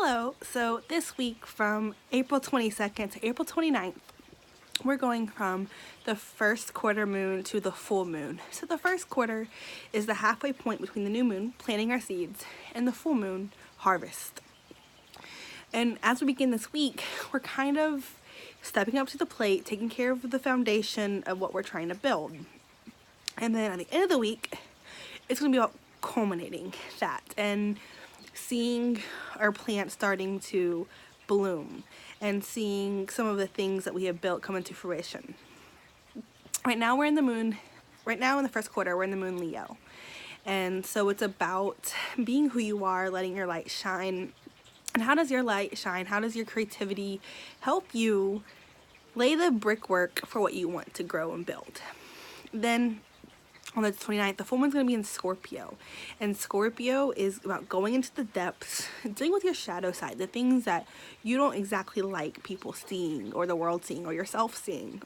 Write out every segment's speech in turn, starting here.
Hello, so this week from April 22nd to April 29th, we're going from the first quarter moon to the full moon. So the first quarter is the halfway point between the new moon, planting our seeds, and the full moon, harvest. And as we begin this week, we're kind of stepping up to the plate, taking care of the foundation of what we're trying to build. And then at the end of the week, it's going to be about culminating that and seeing our plant starting to bloom and seeing some of the things that we have built come into fruition. Right now in the first quarter, we're in the moon Leo. And so it's about being who you are, letting your light shine. And how does your light shine? How does your creativity help you lay the brickwork for what you want to grow and build? Then on the 29th, the full moon's going to be in Scorpio. And Scorpio is about going into the depths, dealing with your shadow side, the things that you don't exactly like people seeing or the world seeing or yourself seeing,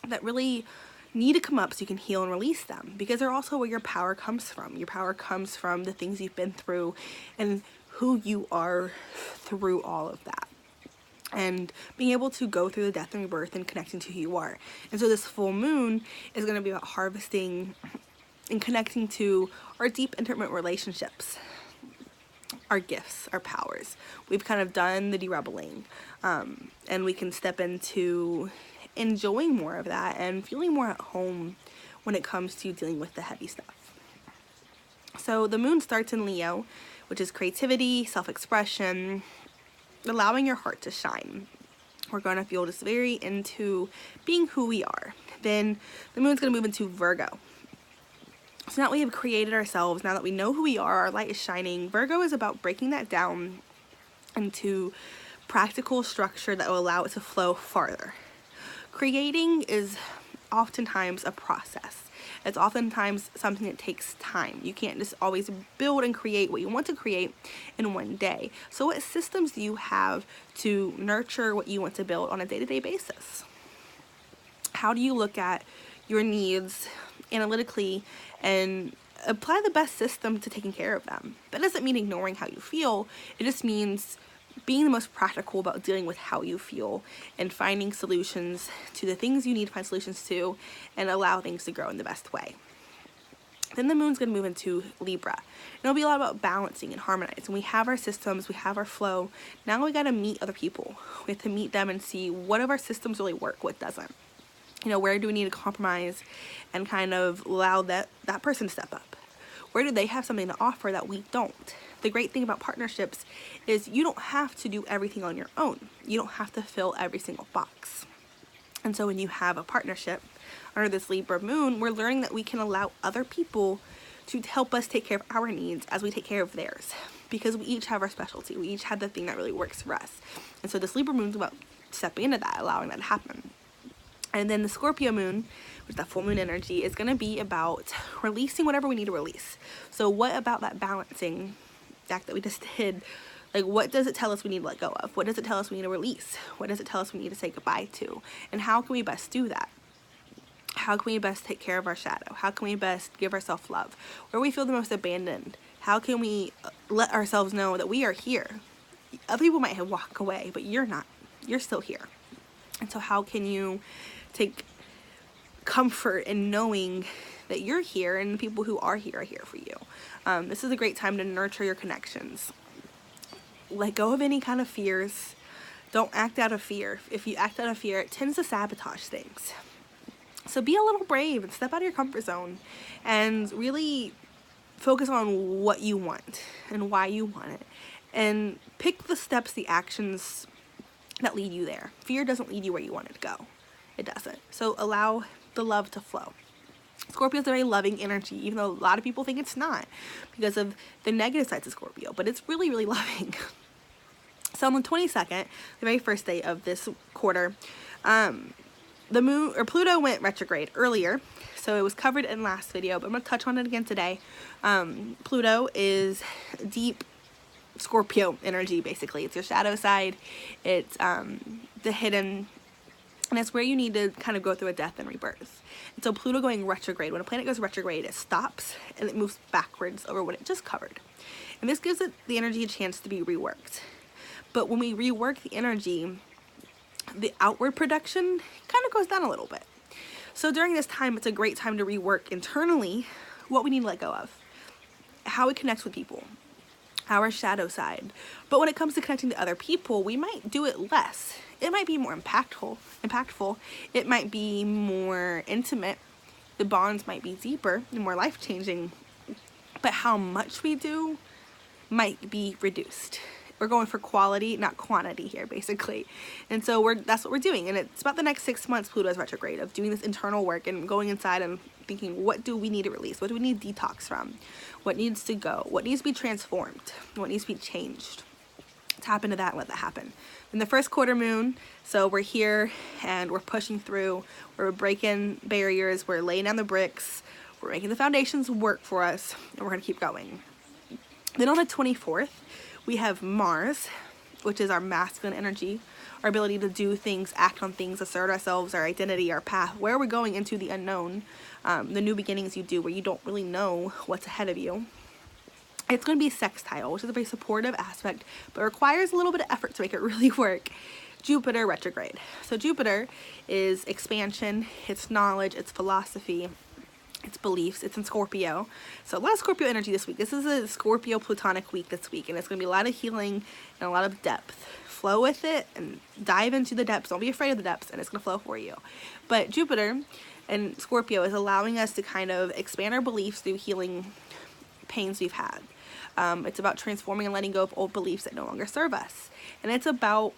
that really need to come up so you can heal and release them, because they're also where your power comes from. Your power comes from the things you've been through and who you are through all of that. And being able to go through the death and rebirth and connecting to who you are. And so this full moon is going to be about harvesting and connecting to our deep, intimate relationships, our gifts, our powers. We've kind of done the derebelling, and we can step into enjoying more of that and feeling more at home when it comes to dealing with the heavy stuff. So the moon starts in Leo, which is creativity, self-expression, allowing your heart to shine. We're going to feel just very into being who we are. Then the moon's going to move into Virgo. So now that we have created ourselves, now that we know who we are, our light is shining, Virgo is about breaking that down into practical structure that will allow it to flow farther. Creating is oftentimes a process. It's oftentimes something that takes time. You can't just always build and create what you want to create in one day. So what systems do you have to nurture what you want to build on a day-to-day basis? How do you look at your needs analytically and apply the best system to taking care of them? That doesn't mean ignoring how you feel. It just means being the most practical about dealing with how you feel and finding solutions to the things you need to find solutions to and allow things to grow in the best way. Then the moon's going to move into Libra. And it'll be a lot about balancing and harmonizing. We have our systems, we have our flow. Now we got to meet other people. We have to meet them and see what of our systems really work, what doesn't. Where do we need to compromise and kind of allow that person to step up? Where do they have something to offer that we don't? The great thing about partnerships is you don't have to do everything on your own. You don't have to fill every single box. And so when you have a partnership under this Libra moon, we're learning that we can allow other people to help us take care of our needs as we take care of theirs, because we each have our specialty. We each have the thing that really works for us. And so this Libra moon is about stepping into that, allowing that to happen. And then the Scorpio moon, which is that full moon energy, is going to be about releasing whatever we need to release. So what about that balancing act that we just did? Like, what does it tell us we need to let go of? What does it tell us we need to release? What does it tell us we need to say goodbye to? And how can we best do that? How can we best take care of our shadow? How can we best give ourselves love? Where we feel the most abandoned, how can we let ourselves know that we are here? Other people might have walked away, but you're not. You're still here. And so how can you take comfort in knowing that you're here and the people who are here for you? This is a great time to nurture your connections. Let go of any kind of fears. Don't act out of fear. If you act out of fear, it tends to sabotage things. So be a little brave and step out of your comfort zone and really focus on what you want and why you want it. And pick the steps, the actions that lead you there. Fear doesn't lead you where you want it to go. It doesn't. So allow the love to flow. Scorpio is a very loving energy, even though a lot of people think it's not because of the negative sides of Scorpio, but it's really, really loving. So on the 22nd, the very first day of this quarter, Pluto went retrograde earlier, so it was covered in last video, but I'm going to touch on it again today. Pluto is deep Scorpio energy, basically. It's your shadow side. It's the hidden, and it's where you need to kind of go through a death and rebirth. And so Pluto going retrograde, when a planet goes retrograde, it stops and it moves backwards over what it just covered. And this gives it the energy a chance to be reworked. But when we rework the energy, the outward production kind of goes down a little bit. So during this time, it's a great time to rework internally what we need to let go of, how we connect with people, our shadow side. But when it comes to connecting to other people, we might do it less. It might be more impactful. It might be more intimate. The bonds might be deeper and more life-changing. But how much we do might be reduced. We're going for quality, not quantity here, basically. And so that's what we're doing. And it's about the next 6 months, Pluto's retrograde, of doing this internal work and going inside and thinking, what do we need to release? What do we need to detox from? What needs to go? What needs to be transformed? What needs to be changed? Tap into that and let that happen. In the first quarter moon, so we're here and we're pushing through. We're breaking barriers. We're laying down the bricks. We're making the foundations work for us. And we're going to keep going. Then on the 24th, we have Mars, which is our masculine energy, our ability to do things, act on things, assert ourselves, our identity, our path, where we're going into the unknown, the new beginnings you do where you don't really know what's ahead of you. It's going to be sextile, which is a very supportive aspect, but requires a little bit of effort to make it really work. Jupiter retrograde. So Jupiter is expansion, it's knowledge, it's philosophy, it's beliefs. It's in Scorpio. So a lot of Scorpio energy this week. This is a Scorpio Plutonic week this week, and it's going to be a lot of healing and a lot of depth. Flow with it and dive into the depths. Don't be afraid of the depths, and it's going to flow for you. But Jupiter and Scorpio is allowing us to kind of expand our beliefs through healing pains we've had. It's about transforming and letting go of old beliefs that no longer serve us. And it's about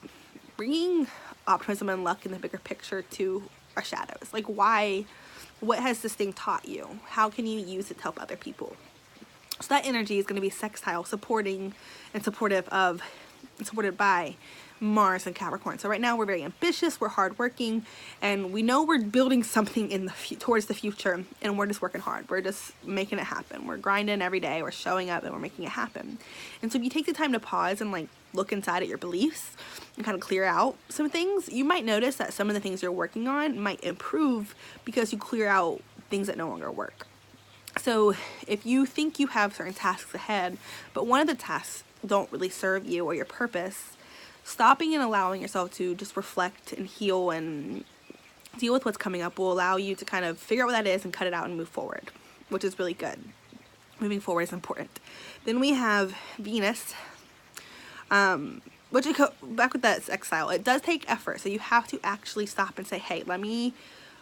bringing optimism and luck in the bigger picture to our shadows. Like, why? What has this thing taught you? How can you use it to help other people? So that energy is going to be sextile, supporting and supported by Mars and Capricorn. So right now we're very ambitious, we're hardworking, and we know we're building something towards the future, and we're just working hard. We're just making it happen. We're grinding every day. We're showing up, and we're making it happen. And so if you take the time to pause and look inside at your beliefs and kind of clear out some things, you might notice that some of the things you're working on might improve because you clear out things that no longer work. So if you think you have certain tasks ahead, but one of the tasks don't really serve you or your purpose, stopping and allowing yourself to just reflect and heal and deal with what's coming up will allow you to kind of figure out what that is and cut it out and move forward, which is really good. Moving forward is important. Then we have Venus, which back with that sextile, it does take effort. So you have to actually stop and say, hey, let me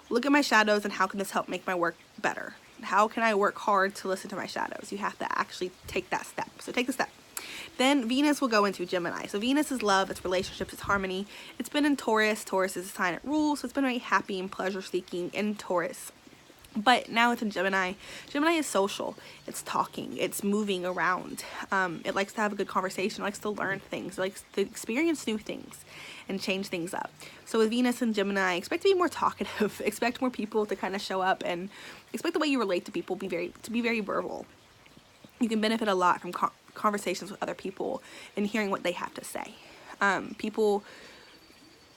look at my shadows and how can this help make my work better? How can I work hard to listen to my shadows? You have to actually take that step. So take the step. Then Venus will go into Gemini. So Venus is love, it's relationships, it's harmony. It's been in Taurus. Taurus is a sign it rules. So it's been very happy and pleasure seeking in Taurus. But now it's in Gemini. Gemini is social. It's talking. It's moving around. It likes to have a good conversation. It likes to learn things. It likes to experience new things and change things up. So with Venus and Gemini, expect to be more talkative. Expect more people to kind of show up, and expect the way you relate to people to be very verbal. You can benefit a lot from conversations with other people and hearing what they have to say.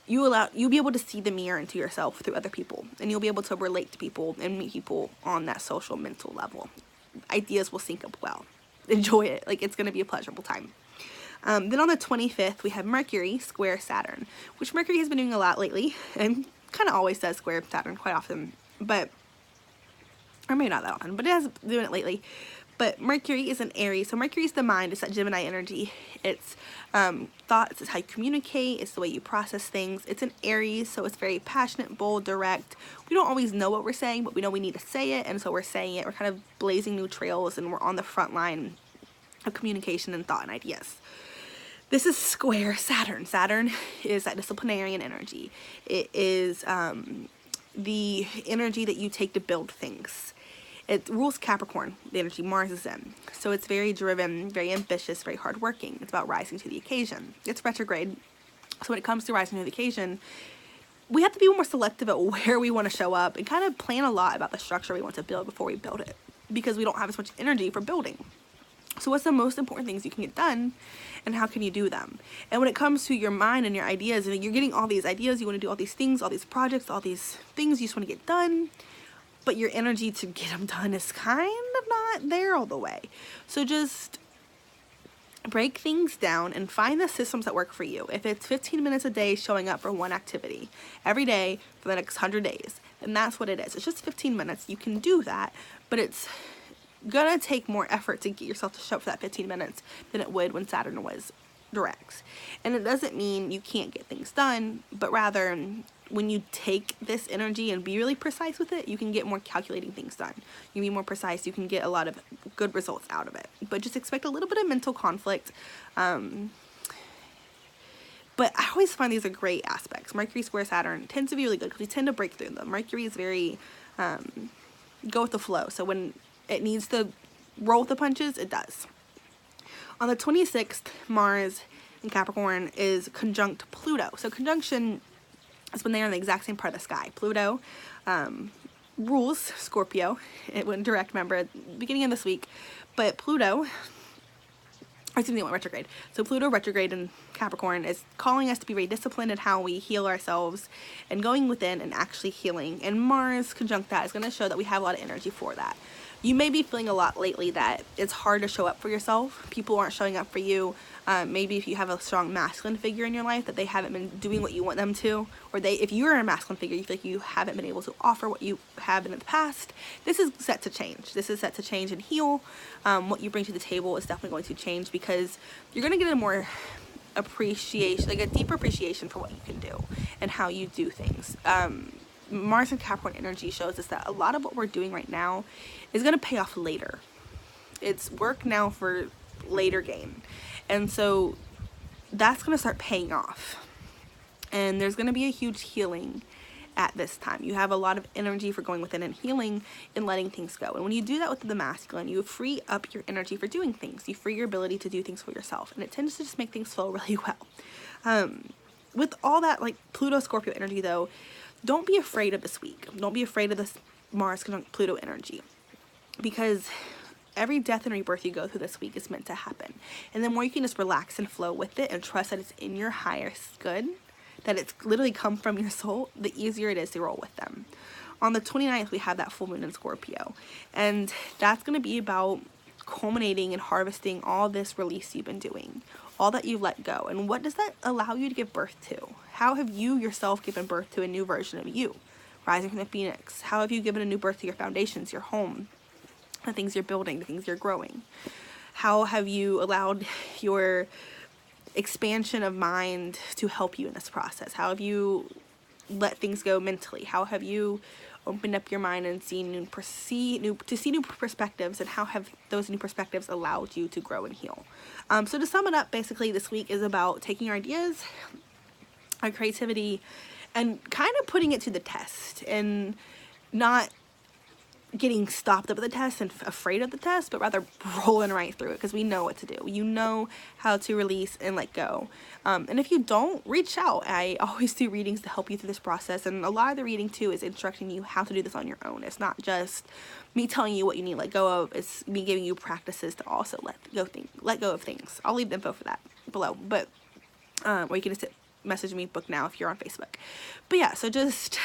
You'll be able to see the mirror into yourself through other people, and you'll be able to relate to people and meet people on that social mental level. Ideas will sync up well. Enjoy it. It's going to be a pleasurable time. Then on the 25th, we have Mercury square Saturn, which Mercury has been doing a lot lately, and kind of always does square Saturn quite often, or maybe not that often, but it has been doing it lately. But Mercury is an Aries, so Mercury is the mind. It's that Gemini energy. It's thoughts. It's how you communicate. It's the way you process things. It's an Aries, so it's very passionate, bold, direct. We don't always know what we're saying, but we know we need to say it, and so we're saying it. We're kind of blazing new trails, and we're on the front line of communication and thought and ideas. This is square Saturn. Saturn is that disciplinarian energy. It is the energy that you take to build things. It rules Capricorn, the energy Mars is in. So it's very driven, very ambitious, very hardworking. It's about rising to the occasion. It's retrograde. So when it comes to rising to the occasion, we have to be more selective at where we want to show up and kind of plan a lot about the structure we want to build before we build it, because we don't have as much energy for building. So what's the most important things you can get done, and how can you do them? And when it comes to your mind and your ideas, and you're getting all these ideas, you want to do all these things, all these projects, all these things you just want to get done, but your energy to get them done is kind of not there all the way. So just break things down and find the systems that work for you. If it's 15 minutes a day showing up for one activity every day for the next 100 days, then that's what it is. It's just 15 minutes. You can do that, but it's gonna take more effort to get yourself to show up for that 15 minutes than it would when Saturn was direct. And it doesn't mean you can't get things done, but rather when you take this energy and be really precise with it, you can get more calculating things done. You can be more precise. You can get a lot of good results out of it. But just expect a little bit of mental conflict. But I always find these are great aspects. Mercury square Saturn tends to be really good because we tend to break through them. Mercury is very go with the flow. So when it needs to roll with the punches, it does. On the 26th, Mars in Capricorn is conjunct Pluto. So conjunction is when they are in the exact same part of the sky. Pluto rules Scorpio. It went direct, remember, at the beginning of this week. But Pluto, it went retrograde. So Pluto retrograde in Capricorn is calling us to be very disciplined in how we heal ourselves and going within and actually healing. And Mars conjunct that is going to show that we have a lot of energy for that. You may be feeling a lot lately that it's hard to show up for yourself. People aren't showing up for you. Maybe if you have a strong masculine figure in your life, that they haven't been doing what you want them to. Or if you're a masculine figure, you feel like you haven't been able to offer what you have in the past. This is set to change. This is set to change and heal. What you bring to the table is definitely going to change because you're going to get a more appreciation, like a deeper appreciation for what you can do and how you do things. Mars and Capricorn energy shows us that a lot of what we're doing right now is going to pay off later. It's work now for later gain. And so that's going to start paying off. And there's going to be a huge healing at this time. You have a lot of energy for going within and healing and letting things go. And when you do that with the masculine, you free up your energy for doing things. You free your ability to do things for yourself. And it tends to just make things flow really well. With all that like Pluto Scorpio energy though, don't be afraid of this week. Don't be afraid of this Mars conjunct Pluto energy, because every death and rebirth you go through this week is meant to happen. And the more you can just relax and flow with it and trust that it's in your highest good, that it's literally come from your soul, the easier it is to roll with them. On the 29th, we have that full moon in Scorpio. And that's going to be about culminating and harvesting all this release you've been doing, all that you've let go. And what does that allow you to give birth to? How have you yourself given birth to a new version of you, rising from the phoenix? How have you given a new birth to your foundations, your home, the things you're building, the things you're growing? How have you allowed your expansion of mind to help you in this process? How have you let things go mentally? How have you opened up your mind and see new perspectives, and how have those new perspectives allowed you to grow and heal? So to sum it up, basically this week is about taking our ideas, our creativity, and kind of putting it to the test, and not getting stopped up at the test and afraid of the test, but rather rolling right through it, because we know what to do. You know how to release and let go. And if you don't, reach out. I always do readings to help you through this process, and a lot of the reading too is instructing you how to do this on your own. It's not just me telling you what you need to let go of. It's me giving you practices to also let go of things. I'll leave the info for that below, but or you can just message me, book now, if you're on Facebook. But yeah, so just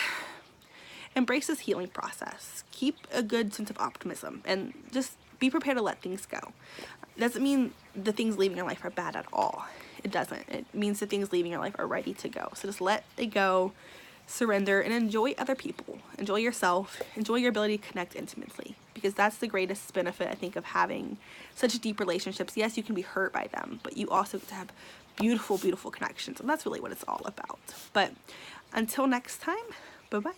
embrace this healing process. Keep a good sense of optimism and just be prepared to let things go. It doesn't mean the things leaving your life are bad at all. It doesn't. It means the things leaving your life are ready to go. So just let it go, surrender, and enjoy other people. Enjoy yourself. Enjoy your ability to connect intimately, because that's the greatest benefit, I think, of having such deep relationships. Yes, you can be hurt by them, but you also get to have beautiful, beautiful connections. And that's really what it's all about. But until next time, bye-bye.